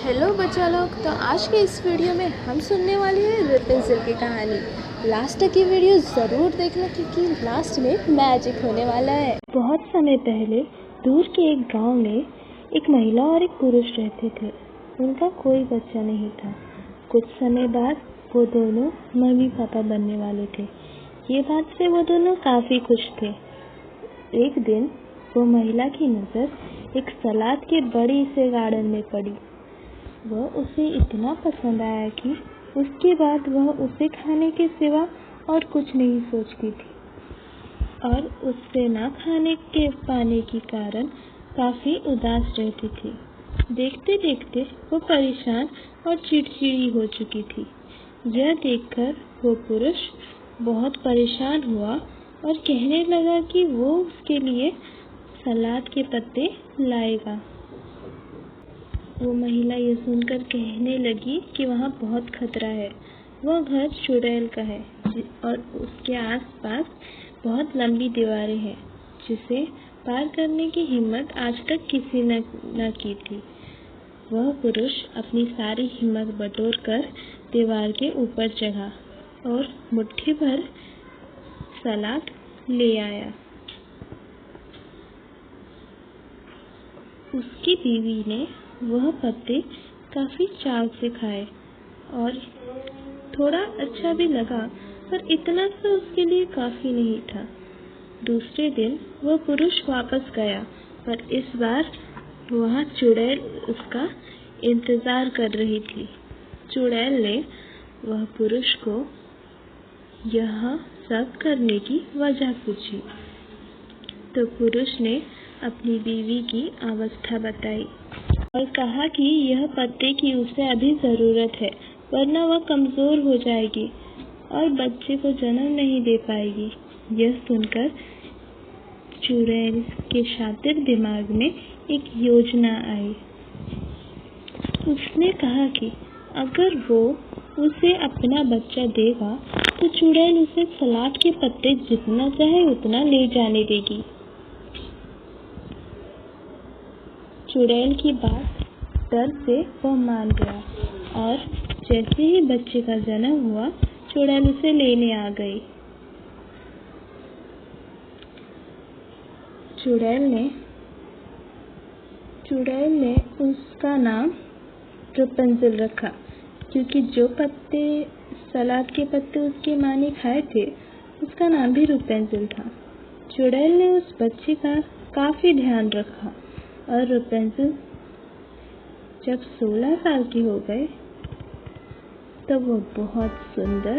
Hello बच्चा लोग। तो आज के इस वीडियो में हम सुनने वाले हैं रेपेंसिल की कहानी। लास्ट तक की वीडियो ज़रूर देखना क्योंकि लास्ट में मैजिक होने वाला है। बहुत समय पहले दूर के एक गांव में एक महिला और एक पुरुष रहते थे। उनका कोई बच्चा नहीं था। कुछ समय बाद वो दोनों मम्मी पापा बनने वाले थे। ये बात से वो दोनों काफ़ी खुश थे। एक दिन वो महिला की नज़र एक सलाद के बड़े से गार्डन में पड़ी। वह उसे इतना पसंद आया कि उसके बाद वह उसे खाने के सिवा और कुछ नहीं सोचती थी और उससे ना खाने के पाने के कारण काफ़ी उदास रहती थी। देखते देखते वो परेशान और चिड़चिड़ी हो चुकी थी। यह देखकर वो पुरुष बहुत परेशान हुआ और कहने लगा कि वो उसके लिए सलाद के पत्ते लाएगा। वो महिला ये सुनकर कहने लगी कि वहाँ बहुत खतरा है। वह घर चुड़ैल का है और उसके आसपास बहुत लंबी दीवारें हैं जिसे पार करने की हिम्मत आज तक किसी ने न की थी। वह पुरुष अपनी सारी हिम्मत बटोर कर दीवार के ऊपर चढ़ा और मुट्ठी भर सलाद ले आया। उसकी बीवी ने वह पत्ते काफ़ी चाव से खाए और थोड़ा अच्छा भी लगा, पर इतना सा उसके लिए काफ़ी नहीं था। दूसरे दिन वह पुरुष वापस गया, पर इस बार वहाँ चुड़ैल उसका इंतज़ार कर रही थी। चुड़ैल ने वह पुरुष को यह सब करने की वजह पूछी तो पुरुष ने अपनी बीवी की अवस्था बताई और कहा कि यह पत्ते की उसे अभी ज़रूरत है, वरना वह कमज़ोर हो जाएगी और बच्चे को जन्म नहीं दे पाएगी। यह सुनकर चुड़ैल के शातिर दिमाग में एक योजना आई। उसने कहा कि अगर वो उसे अपना बच्चा देगा तो चुड़ैल उसे सलाद के पत्ते जितना चाहे उतना ले जाने देगी। चुड़ैल की बात डर से वह मान गया और जैसे ही बच्चे का जन्म हुआ चुड़ैल उसे लेने आ गई। चुड़ैल ने उसका नाम रेपेंसिल रखा क्योंकि जो सलाद के पत्ते उसकी माँ ने खाए थे उसका नाम भी रेपेंसिल था। चुड़ैल ने उस बच्चे का काफ़ी ध्यान रखा और रेपेंसिल जब 16 साल के हो गए तब वो बहुत सुंदर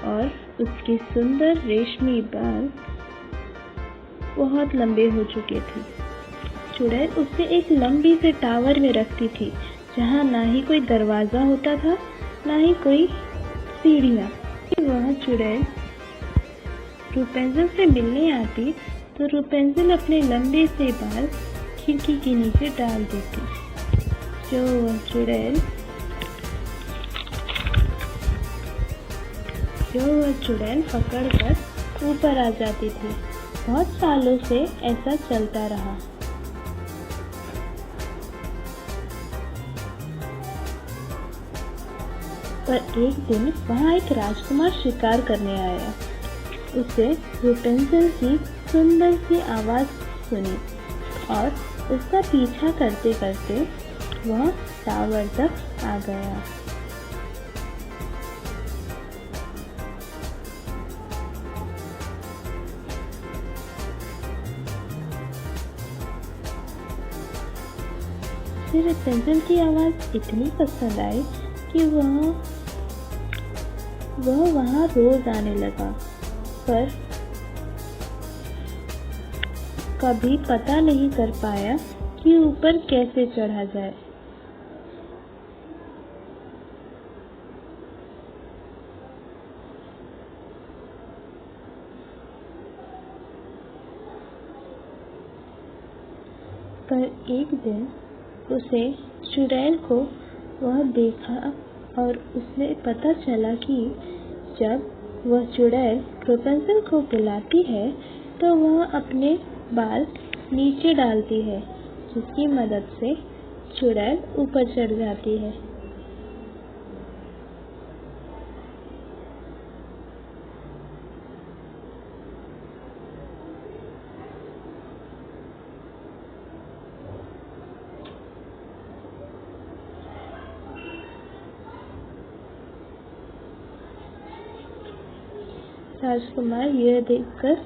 और उसके सुंदर रेशमी बाल बहुत लंबे हो चुके थे। चुड़ैल उसे एक लंबी से टावर में रखती थी जहाँ ना ही कोई दरवाज़ा होता था ना ही कोई सीढ़ियाँ। वह चुड़ैल रेपेंसिल से मिलने आती तो रेपेंसिल अपने लंबे से बाल खिड़की के नीचे डाल देती, जो वह चुड़ैल पकड़कर ऊपर आ जाती थी। बहुत सालों से ऐसा चलता रहा। पर एक दिन वहाँ एक राजकुमार शिकार करने आया। उसे रेपेंसिल की सुंदर सी आवाज़ सुनी और उसका पीछा करते करते वह टावर तक आ गया। उसे रेपेंसिल की आवाज़ इतनी पसंद आई कि वह वहाँ रोज आने लगा, पर कभी पता नहीं कर पाया कि ऊपर कैसे चढ़ा जाए। पर एक दिन उसे चुड़ैल को वह देखा और उसे पता चला कि जब वह चुड़ैल रेपेंसिल को बुलाती है तो वह अपने बाल नीचे डालती है, जिसकी मदद से चुड़ैल ऊपर चढ़ जाती है। राजकुमार यह देखकर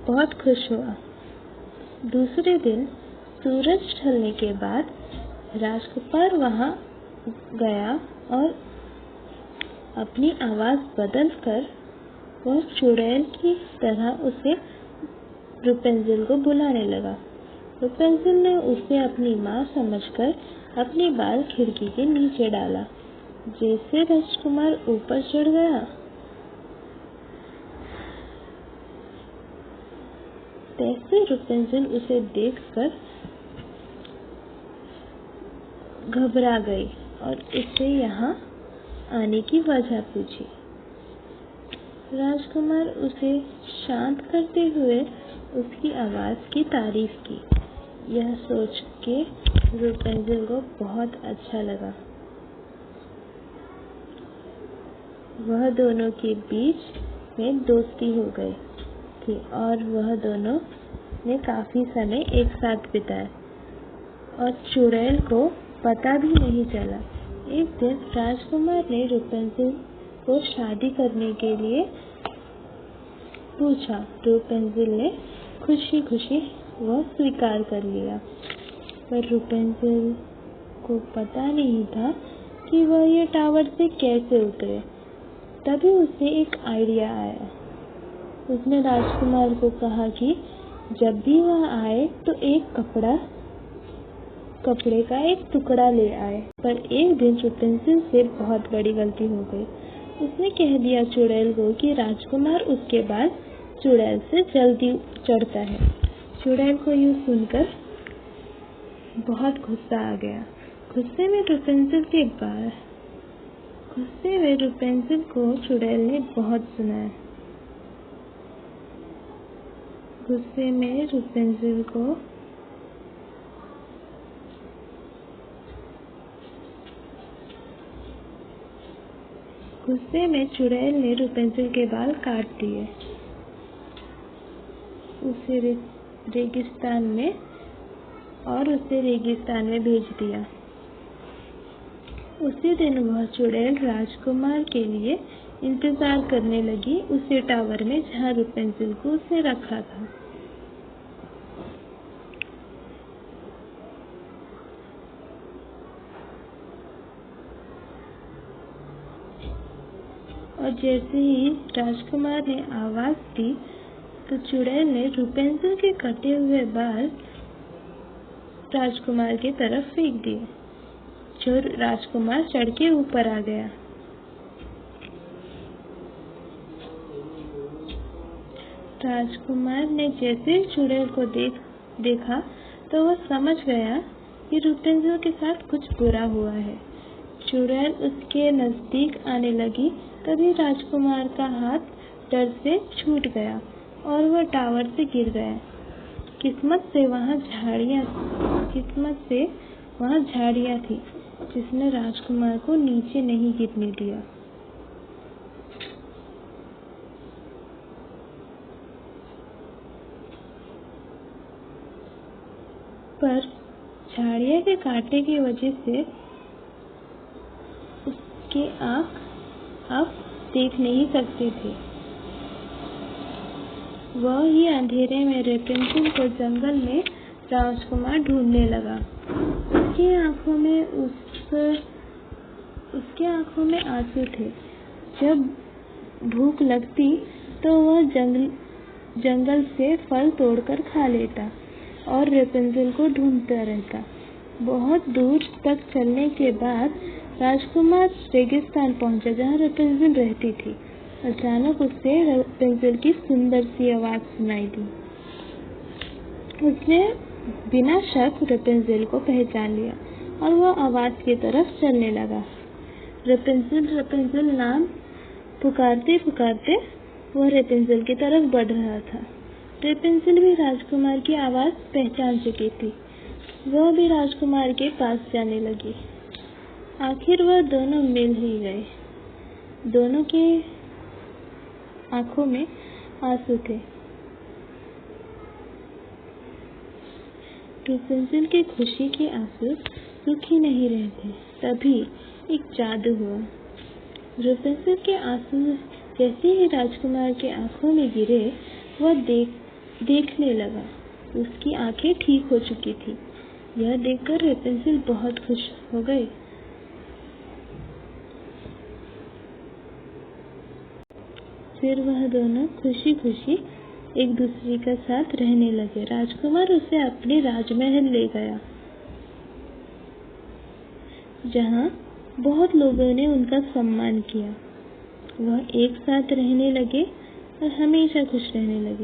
बहुत खुश हुआ। दूसरे दिन सूरज ढलने के बाद राजकुमार वहां गया और अपनी आवाज बदलकर वह चुड़ैल की तरह उसे रेपुंज़ेल को बुलाने लगा। रेपुंज़ेल ने उसे अपनी माँ समझकर अपनी बाल खिड़की के नीचे डाला। जैसे राजकुमार ऊपर चढ़ गया, तैसे रेपुंज़ेल उसे देखकर घबरा गई और उससे यहाँ आने की वजह पूछी। राजकुमार उसे शांत करते हुए उसकी आवाज़ की तारीफ की। यह सोच के रेपुंज़ेल को बहुत अच्छा लगा। वह दोनों के बीच में दोस्ती हो गई थी और वह दोनों ने काफी समय एक साथ बिताया और चुड़ैल को पता भी नहीं चला। एक दिन राजकुमार ने रेपुंज़ेल को शादी करने के लिए पूछा। रेपुंज़ेल ने खुशी खुशी वह स्वीकार कर लिया, पर रेपुंज़ेल को पता नहीं था कि वह ये टावर से कैसे उतरे। तभी उसे एक आइडिया आया। उसने राजकुमार को कहा कि जब भी वह आए तो एक कपड़े का एक टुकड़ा ले आए। पर एक दिन रेपुंज़ेल से बहुत बड़ी गलती हो गई। उसने कह दिया चुड़ैल को कि राजकुमार उसके बाद चुड़ैल से जल्दी चढ़ता है। चुड़ैल को यूँ सुनकर बहुत गुस्सा आ गया। गुस्से में रेपुंज़ेल को चुड़ैल ने बहुत सुनाया। गुस्से में चुड़ैल ने रेपुंज़ेल के बाल काट दिए, उसे रेगिस्तान में भेज दिया। उसी दिन वह चुड़ैल राजकुमार के लिए इंतजार करने लगी उसी टावर में जहाँ रेपुंज़ेल को उसने रखा था। और जैसे ही राजकुमार ने आवाज दी तो चुड़ैल ने रेपुंज़ेल के कटे हुए बाल राजकुमार की तरफ फेंक दिए, जो राजकुमार चढ़ के ऊपर आ गया। राजकुमार ने जैसे चुड़ैल को देखा तो वह समझ गया कि रेपुंज़ेल के साथ कुछ बुरा हुआ है। चुड़ैल उसके नजदीक आने लगी, तभी राजकुमार का हाथ डर से छूट गया और वह टावर से गिर गया। किस्मत से वहाँ झाड़ियाँ थी, जिसने राजकुमार को नीचे नहीं गिरने दिया। पर झाड़ियों के कांटे की वजह से उसके आँख अब देख नहीं सकते थे। वह ही अंधेरे में रेपुंज़ेल को जंगल में राजकुमार ढूंढने लगा। उसके आँखों में आंसू थे। जब भूख लगती तो वह जंगल से फल तोड़कर खा लेता और रेपुंज़ेल को ढूंढता रहता। बहुत दूर तक चलने के बाद राजकुमार रेगिस्तान पहुंचा जहाँ रेपुंज़ेल रहती थी। अचानक उसे रेपुंज़ेल की सुंदर सी आवाज सुनाई दी। उसने बिना शक रेपुंज़ेल को पहचान लिया और वह आवाज की तरफ चलने लगा। रेपुंज़ेल नाम पुकारते पुकारते वह रेपुंज़ेल की तरफ बढ़ रहा था। रेपुंज़ेल भी राजकुमार की आवाज पहचान चुकी थी। वह भी राजकुमार के पास जाने लगी। आखिर वह दोनों मिल ही गए। दोनों के आंखों में आंसू थे। रेपुंज़ेल के खुशी के आंसू रुक ही नहीं रहे थे। तभी एक जादू हुआ। रेपुंज़ेल के आंसू जैसे ही राजकुमार के आंखों में गिरे, वह देखने लगा। उसकी आंखें ठीक हो चुकी थी। यह देखकर रेपुंज़ेल बहुत खुश हो गई। फिर वह दोनों खुशी खुशी एक दूसरे का साथ रहने लगे। राजकुमार उसे अपने राजमहल ले गया, जहाँ बहुत लोगों ने उनका सम्मान किया। वह एक साथ रहने लगे और हमेशा खुश रहने लगे।